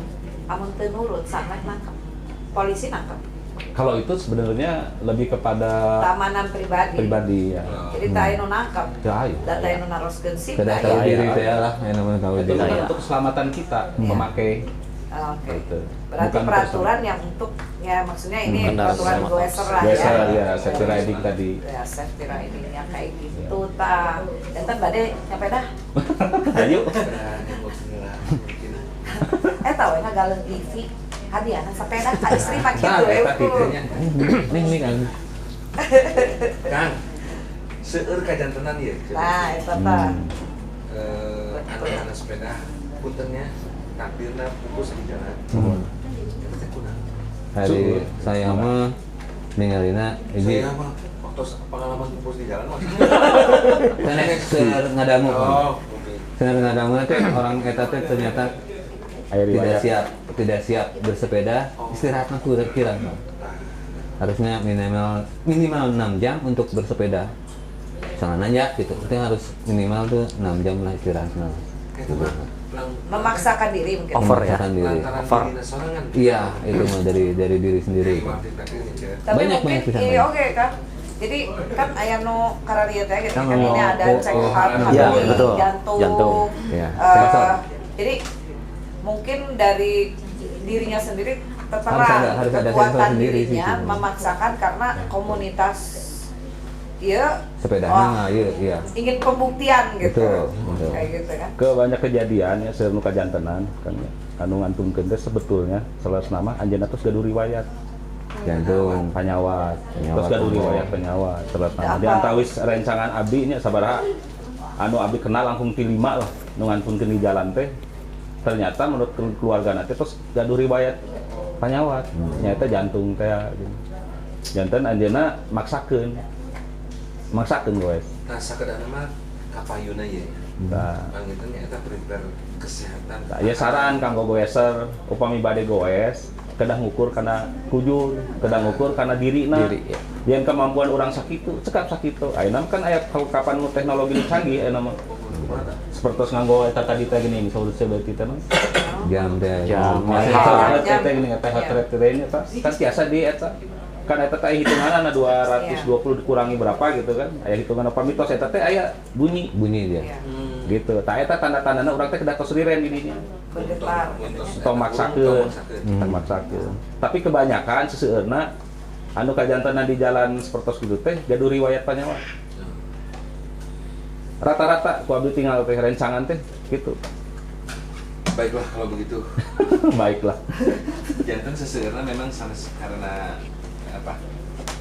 amun teu nurut sangat nangkep. Polisi nangkep. Kalau itu sebenarnya lebih kepada Keamanan pribadi. ya. Jadi tak aya nu nangkep. Ya, ayo. Data anu naroskeun SIM. Sudah tak tahu aya. diri Iya. saya lah, yang namanya tahu Itu diri. kan Iya. untuk keselamatan kita memakai Oke. itu. Berarti Bukan peraturan yang untuk ya maksudnya ini Benar, peraturan sama. goeser lah biasa ya. ya safety riding tadi. Ya safety riding-nya kayak gitu tah. Enten bade nyampe dah. Ayo. Tahu enak galeng TV. Hadiahna sepeda ka istri mah kitu Nah, eta eueuh. tipenya. Nih kan. Kang, seueur kajantenan ieu. Nah, eta tah. Anak-anak sepeda puntennya takdirna pupus di jalan. Eta teh kunaon? Hari saya mah ningalina ini Saya mah waktu pengalaman pupus di jalan maksudnya. karena seueur ngadamu. Oh, oke. Seueur ngadamu teh orang eta teh ternyata Air tidak siap bersepeda, istirahatnya kurang. Harusnya minimal 6 jam untuk bersepeda. Jangan nanya gitu, itu harus minimal tuh 6 jam lah istirahatnya. Itu mah Memaksakan diri mungkin. Over ya. Memaksakan diri. lantaran Over. dirinya sorangan. Iya, itu mah dari diri sendiri. Tapi Banyak mungkin bisa iya main. oke kan. Jadi kan aya nu kararieu teh gitu Kan kan ini mau- ada cek oh, heart iya, rate, betul. jantung. Jantung. Iya, Eh, sensor. jadi mungkin dari dirinya sendiri tertera Harus ada kekuatan sensor sendiri sih dirinya sebenarnya. memaksakan karena komunitas iya Sepedanya wah, mah iya. ingin pembuktian gitu. Betul. Kayak gitu kan. Ke banyak kejadian ya seueur kajantenan kan ya. Anu ngantunkeun teh sebetulnya salah nama anjeunna tos gaduh riwayat Jantung. panyawat. Terus gaduh riwayat panyawat salah nama. Apa? Di antawis rencangan abdi nya sabaraha anu abdi kenal langsung ti 5 lah nu ngantunkeun di jalan teh. Ternyata menurut keluarga nanti terus gaduh riwayat panyawat. Nyata jantung teh gitu. Janten anjeunna maksakeun guys. Nah, sakedanna mah kapayuna ye. Nah, Pangitan nya eta prepare kesehatan. nah, ya saran kanggo goeser, upami bade goes, kedah ngukur karena kujul, kedah ngukur karena dirina. Diri, ya. Yang kemampuan orang sakitu, cekap sakitu. Ayeuna kan aya kapan nu teknologi nu canggih ayeuna mah. Seperti nganggo eta tadi teh gini, misalnya seperti teh mah. Jam teh. Jam. Heart Jam. teh gini eta heart rate teh eta kan biasa di eta. Kan eta teh hitunganna 220 dikurangi berapa gitu kan. Aya hitungan apa mitos eta teh aya bunyi Bunyi dia. Iya. gitu. Tah eta tanda-tandana urang teh kedah tos riren di dinya. Bergetar. Tong maksakeun. Tong maksakeun. Tapi kebanyakan seseueurna anu kajantana di jalan sepertos gitu teh gaduh riwayat panyawa. Rata-rata ku abdi tinggal teh rencangan teh gitu. Baiklah kalau begitu. Baiklah. Jantan sesegerna memang sanes karena apa?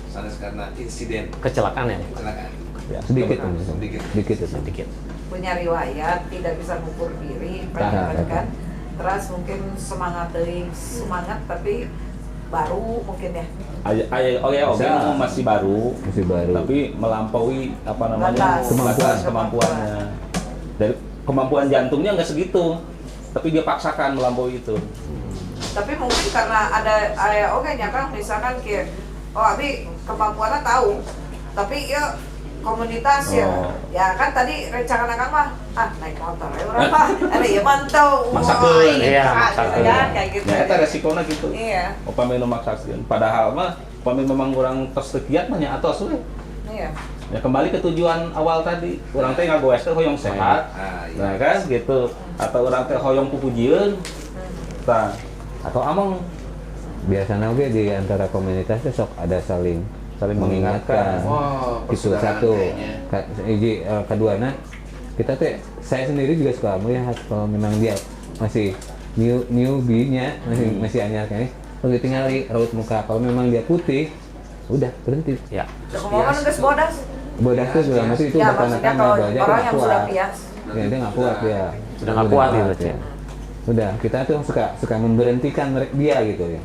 Sanes karena insiden Kecelakaan ya? kecelakaan. Ya, Sedikit, Sedikit. Sedikit. Punya riwayat, tidak bisa mengukur diri, kan? Terus mungkin semangat tapi baru mungkin ya. Oke, masih baru, Masih baru. tapi melampaui apa namanya Batas. kemampuannya. Dari kemampuan jantungnya nggak segitu, tapi dia paksakan melampaui itu. Tapi mungkin karena ada oke nya kan misalkan kayak abi kemampuannya tahu, tapi ya komunitas ya kan tadi rencana Kang mah naik motor ya urang mah ya mantau Maksakeun. Iya, maksakeun kayak gitu. Ya, eta resikonya gitu. Iya. Upami nu maksakeun. Padahal mah upami memang urang tos teu kiat mah nya atos we. Iya. Ya kembali ke tujuan awal tadi. Urang teh ngagoes teh hoyong sehat. Iya. Nah kan gitu. Atau urang teh hoyong pupujieun. Tah, atau amang Biasanya oke di antara komunitas teh sok ada saling mengingatkan. Wow, Itu persaudaraan satu. kayaknya. Keduanya kita tuh saya sendiri juga suka melihat kalau memang dia masih newbie-nya masih anyar kan. Kalau tinggal raut muka, kalau memang dia putih, udah berhenti. Ya. Kemauan geus bodas. Bodas tuh sudah masih itu Ya udah maksudnya tanda-tanda kalau bahwa dia orang nggak yang sudah kuat. pias. Ya, dia nggak kuat dia. Sudah nggak kuat gitu, ya. ya. Udah, kita tuh suka memberhentikan dia gitu ya.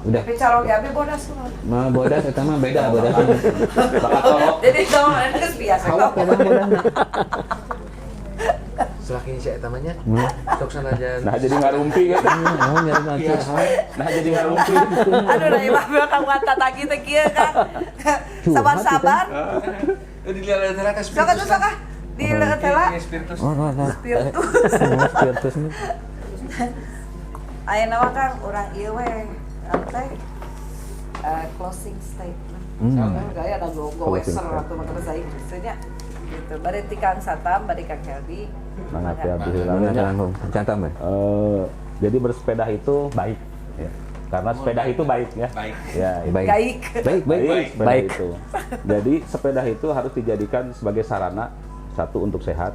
Udah. Tapi calon abi bodas mah. Mah bodas eta mah beda bodas. bakal tolok. Jadi kalau geus biasa Awak kok. memang bodas. Selakin si eta mah nya sok sanajan. Nah jadi ngarumpi ya. Oh, nyari mati. Nah jadi ngarumpi. Aduh lah imah kamu kata tagi teh kieu kan. Sabar-sabar. Dilihat ternyata Sok atuh sok ah. Di leutela. spiritus. Oh, Spiritus. spiritus nih. Ayeuna mah Kang urang ieu we teh closing statement. Gaya ada go-weser atau bahasa Inggrisnya gitu. Bari ti Kang Satam, bari Kang Heldi. Semangat ya, Cantam ya? Jadi bersepeda itu baik, ya. Karena sepeda itu baik ya. Baik. Ya, Baik. Gaik. Baik. sepeda Baik. itu. Jadi sepeda itu harus dijadikan sebagai sarana, satu untuk sehat,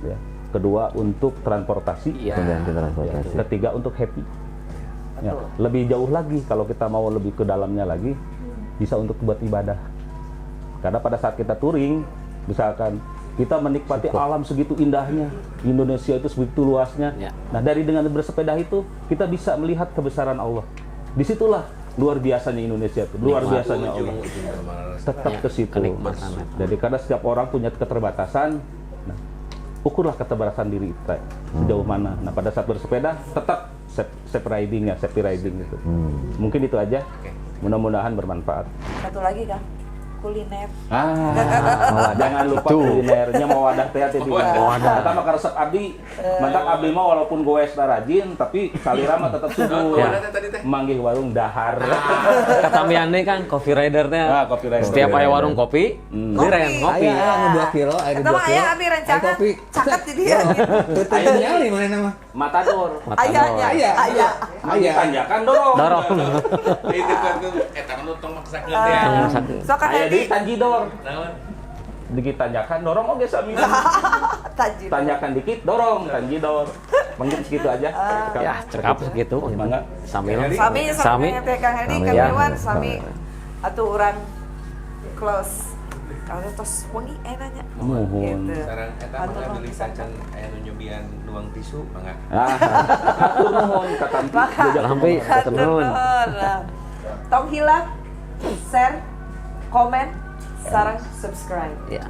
ya. Kedua untuk transportasi, Iya. Transportasi. ketiga untuk happy. Ya. Lebih jauh lagi kalau kita mau lebih ke dalamnya lagi, bisa untuk buat ibadah. Karena pada saat kita touring, misalkan kita menikmati alam segitu indahnya, Indonesia itu segitu luasnya. Ya. Nah dari dengan bersepeda itu kita bisa melihat kebesaran Allah. Disitulah luar biasanya Indonesia itu, luar biasanya Allah. Tetap Ya, ke situ. kenikmatan. Jadi karena setiap orang punya keterbatasan, nah, ukurlah keterbatasan diri kita sejauh mana. Nah pada saat bersepeda tetap safe riding ya, safety riding itu. Mungkin itu aja. Mudah-mudahan bermanfaat. Satu lagi Kang. Kuliner. Jangan lupa kulinernya mau wadah teh teh di wadah. Pertama ka resep abdi, mantap abdi mah walaupun goes rajin tapi salira mah tetap subuh. Manggih warung dahar. Kata Miane kan coffee rider teh. Kopi rider. Setiap aya warung kopi, liren ngopi. Aya anu 2 kilo, aya 2 Eta mah kilo. aya abi rancangan. Kopi. Caket di dia gitu. Aya nyali mana nama? Matador. Ayahnya. Aya. Aya tanjakan dorong. Dorong. Itu kan eta mah tong maksakeun teh. Sok Kang Aya Heldi. di Tanjidor. Naon? Dikit tanjakan dorong oge sami. Tajir. Tanjakan dikit dorong Tanjidor. Mungkin segitu aja. Ya, cekap segitu. Mangga. Sambil. Sami teh Kang Heldi Kang Ya. Irwan sami atuh urang close. Kalau tos wengi nanya. Nuhun. Sareng eta mah beli kacan aya nu nyobian nuang tisu mangga. Hatur nuhun ka Tampi. Lampi, hatur nuhun. Tong hilang, share, komen, sareng subscribe. Ya.